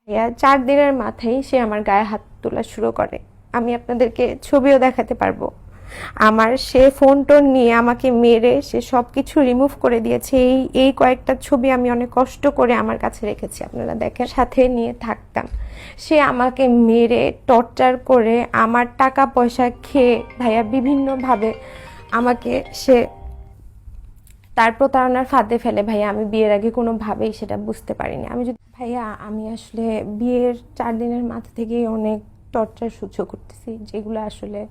ভাইয়া 4 দিনের মাথায় সে আমার গায়ে হাত তোলা শুরু করে। আমি আপনাদেরকে ছবিও দেখাতে পারবো। আমার সে ফোন টোন নিয়ে আমাকে মেরে সে সবকিছু রিমুভ করে দিয়েছে। এই কয়েকটা ছবি আমি অনেক কষ্ট করে আমার কাছে রেখেছি, আপনারা দেখেন, সাথে নিয়ে থাকতাম। সে আমাকে মেরে টর্চার করে আমার টাকা পয়সা খেয়ে ভাইয়া বিভিন্নভাবে আমাকে সে তার প্রতারণার ফাঁদে ফেলে। ভাইয়া আমি বিয়ের আগে কোনোভাবেই সেটা বুঝতে পারিনি। ভাইয়া আমি আসলে বিয়ের 4 দিনের মাথা থেকেই অনেক টর্চার সহ্য করতেছি, যেগুলো আসলে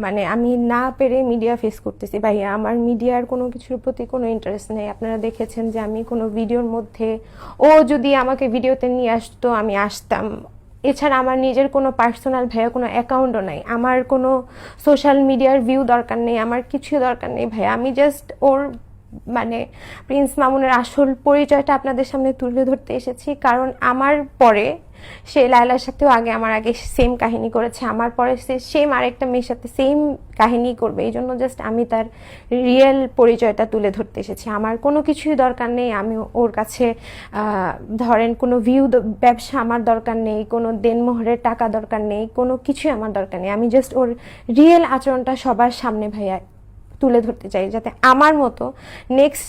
মানে আমি না পেরে মিডিয়া ফেস করতেছি। ভাইয়া আমার মিডিয়ার কোনো কিছুর প্রতি কোনো ইন্টারেস্ট নেই। আপনারা দেখেছেন যে আমি কোনো ভিডিওর মধ্যে ও যদি আমাকে ভিডিওতে নিয়ে আসতো আমি আসতাম। এছাড়া আমার নিজের কোনো পার্সোনাল ভাইয়া কোনো অ্যাকাউন্টও নাই। আমার কোনো সোশ্যাল মিডিয়ার ভিউ দরকার নেই, আমার কিছু দরকার নেই ভাইয়া। আমি জাস্ট ওর মানে প্রিন্স মামুনের আসল পরিচয়টা আপনাদের সামনে তুলে ধরতে এসেছি, কারণ আমার পরে সে লায়লার সাথেও আমার আগে সেম কাহিনী করেছে, আমার পরে সে সেম আরেকটা মেয়ের সাথে সেম কাহিনী করবে। এই জন্য জাস্ট আমি তার রিয়েল পরিচয়টা তুলে ধরতে এসেছি। আমার কোনো কিছুই দরকার নেই। আমি ওর কাছে ধরেন কোনো ভিউ ব্যবসা আমার দরকার নেই, কোনো দেনমোহরের টাকা দরকার নেই, কোনো কিছুই আমার দরকার নেই। আমি জাস্ট ওর রিয়েল আচরণটা সবার সামনে ভাইয়া তুলে ধরতে চাই, যাতে আমার মতো নেক্সট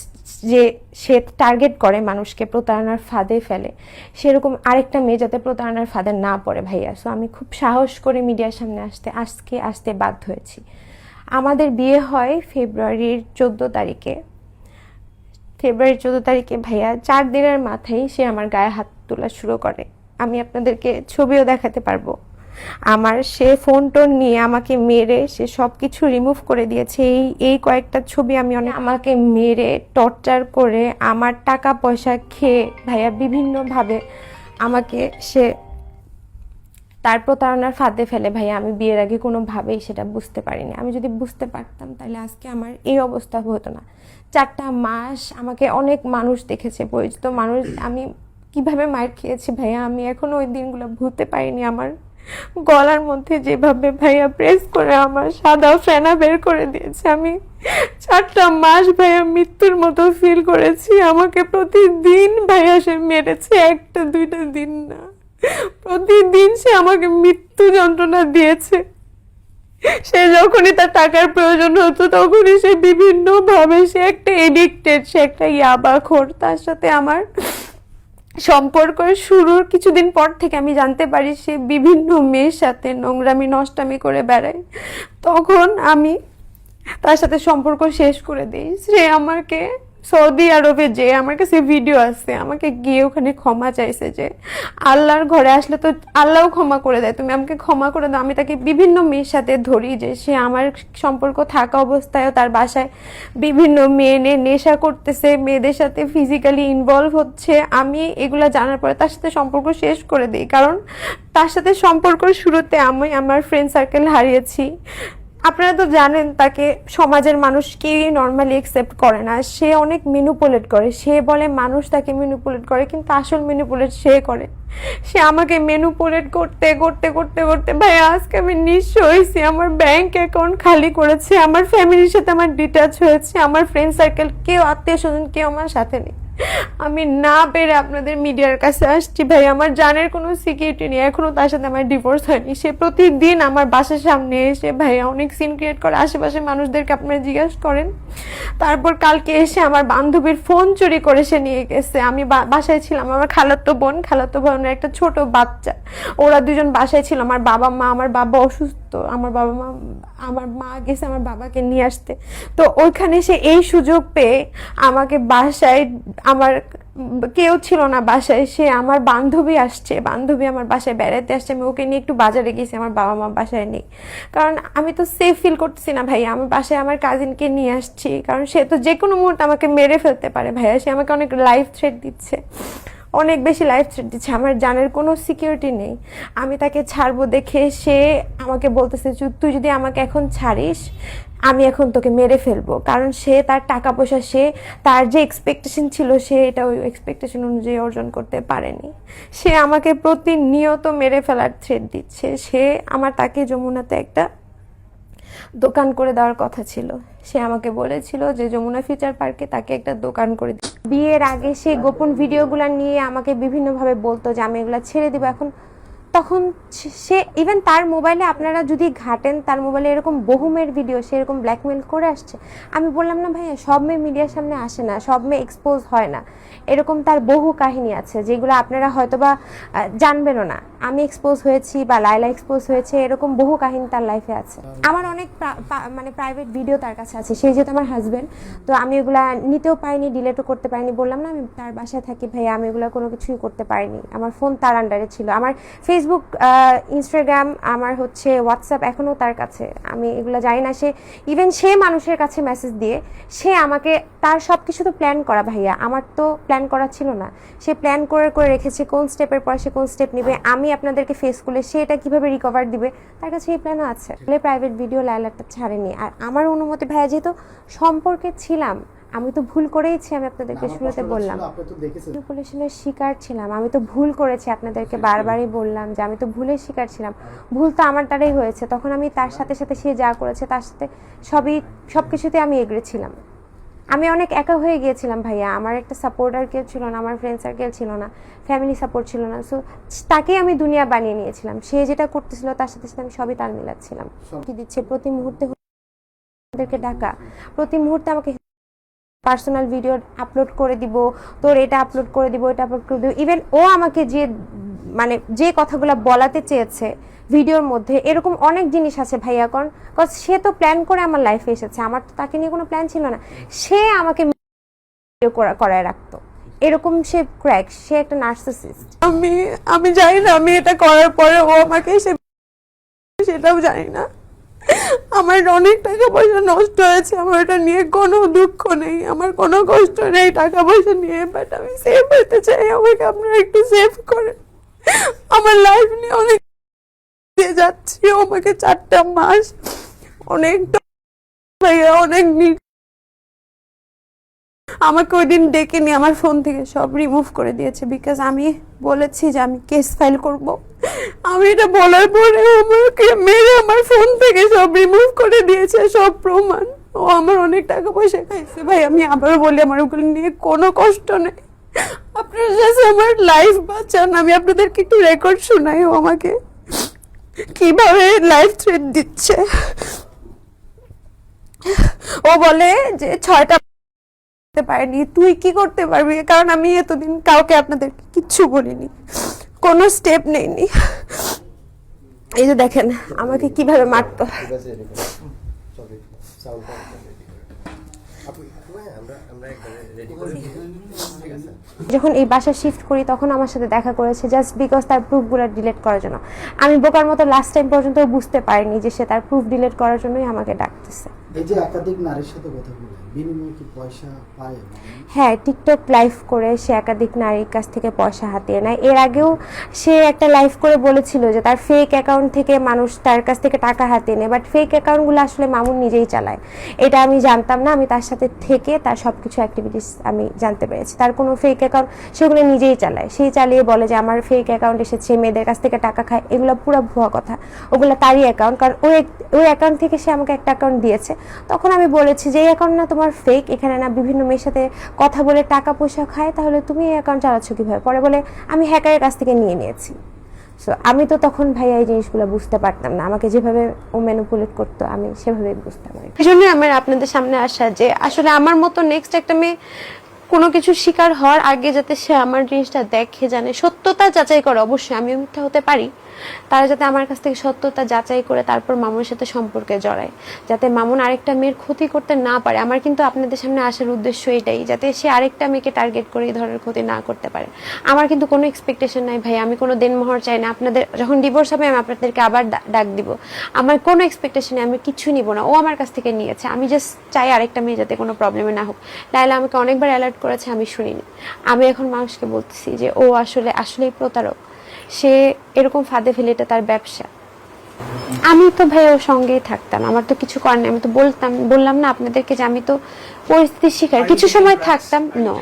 যে সে টার্গেট করে মানুষকে প্রতারণার ফাঁদে ফেলে, সেরকম আরেকটা মেয়ে যাতে প্রতারণার ফাঁদে না পড়ে ভাইয়া। সো আমি খুব সাহস করে মিডিয়ার সামনে আসতে বাধ্য হয়েছি। আমাদের বিয়ে হয় ফেব্রুয়ারির 14 তারিখে। ফেব্রুয়ারির 14 তারিখে ভাইয়া 4 দিনের মাথায় সে আমার গায়ে হাত তোলা শুরু করে। আমি আপনাদেরকে ছবিও দেখাতে পারবো। আমার সে ফোন টোন নিয়ে আমাকে মেরে সে সবকিছু রিমুভ করে দিয়েছে। এই কয়েকটা ছবি আমি আমাকে মেরে টর্চার করে আমার টাকা পয়সা খেয়ে ভাইয়া বিভিন্নভাবে আমাকে সে তার প্রতারণার ফাঁদে ফেলে। ভাইয়া আমি বিয়ের আগে কোনোভাবেই সেটা বুঝতে পারিনি। আমি যদি বুঝতে পারতাম তাহলে আজকে আমার এই অবস্থা হতো না। 4টা মাস আমাকে অনেক মানুষ দেখেছে, পরিচিত মানুষ। আমি কিভাবে মার খেয়েছি ভাইয়া আমি এখনো ওই দিনগুলো ভুলতে পারিনি। আমার গলার মধ্যে যেভাবে ভাইয়া প্রেস করে আমার সাদা ফেনা বের করে দিয়েছে, আমি 4টা মাস ভাইয়া মৃত্যুর মতো ফিল করেছি। আমাকে প্রতিদিন ভাইয়া সে মেরেছে, 1টা 2টা দিন না, প্রতিদিন সে আমাকে মৃত্যু যন্ত্রণা দিয়েছে। সে যখনই তার টাকার প্রয়োজন হতো তখনই সে বিভিন্ন ভাবে সে একটা এডিক্টেড, সে একটা ইয়াবাখোর। তার সাথে আমার সম্পর্কের শুরুর কিছুদিন পর থেকে আমি জানতে পারি সে বিভিন্ন মেয়ের সাথে নোংরামি নষ্টামি করে বেড়ায়। তখন আমি তার সাথে সম্পর্ক শেষ করে দিই। সে আমাকে সৌদি আরবে যে আমার কাছে ভিডিও আছে, আমাকে গিয়ে ওখানে ক্ষমা চাইছে যে আল্লাহর ঘরে আসলে তো আল্লাহও ক্ষমা করে দেয়, তুমি আমাকে ক্ষমা করে দাও। আমি তাকে বিভিন্ন মেয়ের সাথে ধরি যে সে আমার সম্পর্ক থাকা অবস্থায়ও তার বাসায় বিভিন্ন মেয়ে নিয়ে নেশা করতেছে, মেয়েদের সাথে ফিজিক্যালি ইনভলভ হচ্ছে। আমি এগুলো জানার পরে তার সাথে সম্পর্ক শেষ করে দিই, কারণ তার সাথে সম্পর্ক শুরুতে আমি আমার ফ্রেন্ড সার্কেল হারিয়েছি। আপনারা তো জানেন তাকে সমাজের মানুষ কেউই নর্মালি অ্যাকসেপ্ট করে না। সে অনেক ম্যানিপুলেট করে, সে বলে মানুষ তাকে ম্যানিপুলেট করে, কিন্তু আসল ম্যানিপুলেট সে করে। সে আমাকে ম্যানিপুলেট করতে করতে করতে করতে ভাই আজকে আমি নিঃস্ব হয়েছি। আমার ব্যাংক অ্যাকাউন্ট খালি করেছে, আমার ফ্যামিলির সাথে আমার ডিটাচ হয়েছে, আমার ফ্রেন্ড সার্কেল কেউ আত্মীয় স্বজন কেউ আমার সাথে নেই। আমি না পেরে আপনাদের মিডিয়ার কাছে আসছি ভাই। আমার জানের কোনো সিকিউরিটি নেই, এখনো তার সাথে আমার ডিভোর্স হয়নি। সে প্রতিদিন আমার বাসার সামনে এসে ভাইয়া অনেক সিন ক্রিয়েট করে, আশেপাশে মানুষদেরকে আপনারা জিজ্ঞাসা করেন। তারপর কালকে এসে আমার বান্ধবীর ফোন চুরি করে সে নিয়ে গেছে। আমি বাসায় ছিলাম, আমার খালাতো বোনের একটা ছোট বাচ্চা, ওরা দুজন বাসায় ছিল। আমার বাবা অসুস্থ, আমার মা গেছে আমার বাবাকে নিয়ে আসতে। তো ওইখানে সে এই সুযোগ পেয়ে আমাকে বাসায়, আমার কেউ ছিল না বাসায়, সে আমার বান্ধবী আমার বাসায় বেড়াতে আসছে। আমি ওকে নিয়ে একটু বাজারে গেছি, আমার বাবা মা বাসায় নেই, কারণ আমি তো সেফ ফিল করতেছি না ভাইয়া। আমি বাসায় আমার কাজিনকে নিয়ে আসছি, কারণ সে তো যে কোনো মুহূর্তে আমাকে মেরে ফেলতে পারে ভাইয়া। সে আমাকে অনেক লাইফ থ্রেট দিচ্ছে, অনেক বেশি লাইফ থ্রেট দিচ্ছে। আমার জানের কোনো সিকিউরিটি নেই। আমি তাকে ছাড়বো দেখে সে আমাকে বলতেছে তুই যদি আমাকে এখন ছাড়িস আমি এখন তোকে মেরে ফেলবো, কারণ সে তার টাকা পয়সা, সে তার যে এক্সপেকটেশন ছিল সে এটা ওই এক্সপেকটেশন অনুযায়ী অর্জন করতে পারেনি। সে আমাকে প্রতিনিয়ত মেরে ফেলার থ্রেট দিচ্ছে। তাকে যমুনাতে একটা দোকান করে দেওয়ার কথা ছিল, সে আমাকে বলেছিল যে যমুনা ফিউচার পার্কে তাকে একটা দোকান করে দিবে। বিয়ের আগে সে গোপন ভিডিওগুলো নিয়ে আমাকে বিভিন্নভাবে বলতো যে আমি এগুলো ছেড়ে দিব। তখন সে ইভেন তার মোবাইলে আপনারা যদি ঘাটেন, তার মোবাইলে এরকম বহু মেয়ের ভিডিও সে এরকম ব্ল্যাকমেল করে আসছে। আমি বললাম না ভাইয়া, সব মেয়ে মিডিয়ার সামনে আসে না, সব মেয়ে এক্সপোজ হয় না। এরকম তার বহু কাহিনী আছে যেগুলো আপনারা হয়তোবা জানবেনও না। আমি এক্সপোজ হয়েছি বা লাইলা এক্সপোজ হয়েছে, এরকম বহু কাহিনী তার লাইফে আছে। আমার অনেক মানে প্রাইভেট ভিডিও তার কাছে আছে। সেই যেহেতু আমার হাজব্যান্ড, তো আমি এগুলা নিতেও পারিনি, ডিলেটও করতে পারিনি। বললাম না আমি তার বাসায় থাকি ভাইয়া, আমি এগুলো কোনো কিছুই করতে পারিনি। আমার ফোন তার আন্ডারে ছিল, আমার ফেসবুক, ইনস্টাগ্রাম, আমার হচ্ছে হোয়াটসঅ্যাপ এখনও তার কাছে। আমি এগুলো জানি না। সে মানুষের কাছে মেসেজ দিয়ে সে আমাকে, তার সব কিছু তো প্ল্যান করা ভাইয়া, আমার তো প্ল্যান করা ছিল না। সে প্ল্যান করে রেখেছে কোন স্টেপের পর সে কোন স্টেপ নেবে, আমি আপনাদেরকে ফেস করলে সে এটা কীভাবে রিকভার দিবে, তার কাছে এই প্ল্যানও আছে। প্রাইভেট ভিডিও লাইলাটা ছাড়েনি। আর আমার অনুমতি ভাইয়া, যেহেতু সম্পর্কে ছিলাম, আমি তো ভুল করেইছি। আমি আপনাদেরকে শুরুতে বললাম ম্যানিপুলেশনের শিকার ছিলাম, আমি তো ভুল করেছি। আপনাদেরকে বারবারই বললাম যে আমি তো ভুলের শিকার ছিলাম। ভুল তো আমার দ্বারাই হয়েছে। তখন আমি তার সাথে সাথে সে যা করেছে তার সাথে সব কিছুতে আমি এগ্রি ছিলাম। আমি অনেক একা হয়ে গিয়েছিলাম ভাইয়া। আমার একটা সাপোর্টার কেউ ছিল না, আমার ফ্রেন্ড সার্কেল ছিল না, ফ্যামিলি সাপোর্ট ছিল না। সো তাকেই আমি দুনিয়া বানিয়ে নিয়েছিলাম। সে যেটা করতেছিল তার সাথে সাথে আমি সবই তাল মিলাচ্ছিলাম। কি দিচ্ছে প্রতি মুহূর্তে আমাদেরকে ডাকা, প্রতি মুহূর্তে আমাকে পার্সোনাল ভিডিও আপলোড করে দিব, তোর এটা আপলোড করে দিব, এটা আপলোড করে দিব। ইভেন ও আমাকে যে কথাগুলো বলাতে চেয়েছে ভিডিওর মধ্যে, এরকম অনেক জিনিস আছে ভাইয়া। কজ সে তো প্ল্যান করে আমার লাইফে এসেছে, আমার তো তাকে নিয়ে কোনো প্ল্যান ছিল না। সে আমাকে করায় রাখতো, এরকম সে ক্র্যাক, সে একটা নার্সিসিস্ট। আমি জানি না আমি এটা করার পরে ও আমাকে সেটাও জানি না। আমার অনেক টাকা পয়সা নষ্ট হয়েছে, আমার এটা নিয়ে কোনো দুঃখ নেই, আমার কোনো কষ্ট নেই টাকা পয়সা নিয়ে। বাট আমি সেভ হতে চাই, আমাকে আপনারা একটু সেভ করেন। আমার লাইফ নিয়ে অনেক যাচ্ছি, আমাকে 4টা মাস অনেকটা অনেক আমাকে ওই দিন ডেকে নিয়ে আমার ফোন থেকে সব রিমুভ করে দিয়েছে। বিকজ আমি বলেছি যে আমি কেস ফাইল করব। আমি এটা বলার পরে আমাকে মেরে আমার ফোন থেকে সব রিমুভ করে দিয়েছে, সব প্রমাণ। ও আমার অনেক টাকা পয়সা খাইছে ভাই। আমি আবারও বলি, আমার ওগুলো নিয়ে কোনো কষ্ট নেই। আপনারা জাস্ট আমার লাইফ বাঁচান। আমি আপনাদেরকে একটু রেকর্ড শোনাই ও আমাকে কিভাবে লাইফ থ্রেট দিচ্ছে। ও বলে যে 6টা পারেনি, তুই কি করতে পারবি? কারণ আমি এতদিন কাউকে আপনাদেরকে কিচ্ছু বলিনি, কোনো স্টেপ নেইনি। এই যে দেখেন আমাকে কিভাবে মারতো। যখন এই বাসা শিফট করি তখন আমার সাথে দেখা করেছে জাস্ট বিকজ তার প্রুফগুলো ডিলিট করার জন্য। আমি বোকার মতো লাস্ট টাইম পর্যন্ত বুঝতে পারিনি যে সে তার প্রুফ ডিলিট করার জন্যই আমাকে ডাকতেছে। এই যে একাধিক নারীর সাথে কথা বলে বিনিময়ে কি পয়সা পায়? হ্যাঁ, টিকটক লাইভ করে সে একাধিক নারীর কাছ থেকে পয়সা হাতিয়ে নেয়। এর আগেও সে একটা লাইভ করে বলেছিল যে তার ফেক অ্যাকাউন্ট থেকে মানুষ তার কাছ থেকে টাকা হাতিয়ে নেয়। বাট ফেক অ্যাকাউন্টগুলো আসলে মামুন নিজেই চালায়। এটা আমি জানতাম না। আমি তার সাথে থেকে তার সব কিছু অ্যাক্টিভিটিস আমি জানতে পেরেছি। তার কোনো ফেক অ্যাকাউন্ট সেগুলো নিজেই চালায়। সেই চালিয়ে বলে যে আমার ফেক অ্যাকাউন্ট এসেছে, মেয়েদের কাছ থেকে টাকা খায়। এগুলো পুরো ভুয়া কথা। ওগুলো তারই অ্যাকাউন্ট। কারণ ওই অ্যাকাউন্ট থেকে সে আমাকে একটা অ্যাকাউন্ট দিয়েছে। তখন আমি বলেছি যে এই অ্যাকাউন্ট না তোমার ফেক, এখানে না বিভিন্ন মেয়ের সাথে কথা বলে টাকা পয়সা খায়, তাহলে তুমি এই অ্যাকাউন্ট চালাচ্ছ কীভাবে? পরে বলে আমি হ্যাকারের কাছ থেকে নিয়েছি। সো আমি তো তখন ভাইয়া এই জিনিসগুলো বুঝতে পারতাম না। আমাকে যেভাবে ও ম্যানিপুলেট করতো আমি সেভাবেই বুঝতে পারি। এই জন্যই আমার আপনাদের সামনে আসা যে আসলে আমার মতো নেক্সট একটা মেয়ে কোনো কিছু শিকার হওয়ার আগে যাতে সে আমার জিনিসটা দেখে, জানে, সত্যতা যাচাই করে। অবশ্যই আমিও মিথ্যা হতে পারি, তারা যাতে আমার কাছ থেকে সত্যতা যাচাই করে তারপর মামুনের সাথে সম্পর্কে জড়ায়, যাতে মামুন আরেকটা মেয়ের ক্ষতি করতে না পারে। আমার কিন্তু আপনাদের সামনে আসার উদ্দেশ্য এটাই, যাতে সে আরেকটা মেয়েকে টার্গেট করে এই ধরনের ক্ষতি না করতে পারে। আমার কিন্তু কোনো এক্সপেকটেশন নাই ভাই, আমি কোনো দেনমোহর চাই না। আপনাদের যখন ডিভোর্স হবে আমি আপনাদেরকে আবার ডাক দিব। আমার কোনো এক্সপেকটেশন নেই, আমি কিছু নিব না। ও আমার কাছ থেকে নিয়েছে, আমি জাস্ট চাই আরেকটা মেয়ে যাতে কোনো প্রবলেমে না হোক। লাইলা আমাকে অনেকবার অ্যালার্ট করেছে, আমি শুনিনি। আমি এখন মানুষকে বলতেছি যে ও আসলেই প্রতারক। সে এরকম ফাঁদে ফেলে, এটা তার ব্যবসা। আমি তো ভাই ওর সঙ্গেই থাকতাম, আমার তো কিছু করার নেই। আমি তো বললাম না আপনাদেরকে যে আমি তো পরিস্থিতির শিকার। কিছু সময় থাকতাম। No,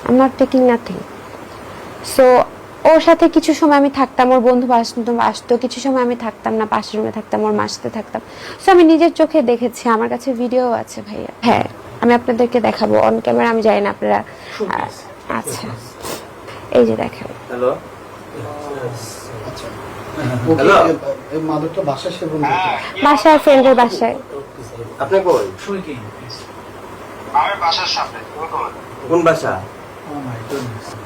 I'm not taking nothing. So ওর সাথে কিছু সময় আমি থাকতাম, ওর বন্ধু আসতো, কিছু সময় আমি থাকতাম না, পাশের রুমে থাকতাম, ওর মার সাথে থাকতাম। সো আমি নিজের চোখে দেখেছি, আমার কাছে ভিডিও আছে ভাইয়া। হ্যাঁ, আমি আপনাদেরকে দেখাবো অন ক্যামেরা, আমি জানি না আপনারা। আচ্ছা, এই যে দেখেন। হ্যালো, আচ্ছা হ্যালো। এই মাদকটা বাসায় সেবন করতে বাসায়, ফ্রেন্ডের বাসায়। আপনি কই? আমি বাসার সামনে। তুমি কোথায়? কোন বাসা?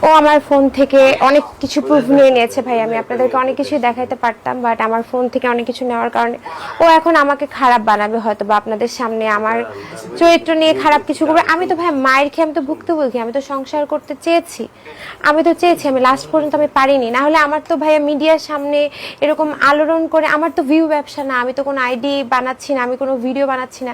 ও আমার ফোন থেকে অনেক কিছু প্রুফ নিয়ে নিয়েছে ভাই। আমি আপনাদেরকে অনেক কিছুই দেখাইতে পারতাম, বাট আমার ফোন থেকে অনেক কিছু নেওয়ার কারণে ও এখন আমাকে খারাপ বানাবে হয়তো, বা আপনাদের সামনে আমার চরিত্র নিয়ে খারাপ কিছু করবে। আমি তো ভাই মায়ের খেয়ে আমি তো ভুক্তভোগী, আমি তো সংসার করতে চেয়েছি, আমি লাস্ট পর্যন্ত আমি পারিনি। না হলে আমার তো ভাইয়া মিডিয়ার সামনে এরকম আলোড়ন করে, আমার তো ভিউ ব্যবসা না, আমি তো কোনো আইডি বানাচ্ছি না, আমি কোনো ভিডিও বানাচ্ছি না,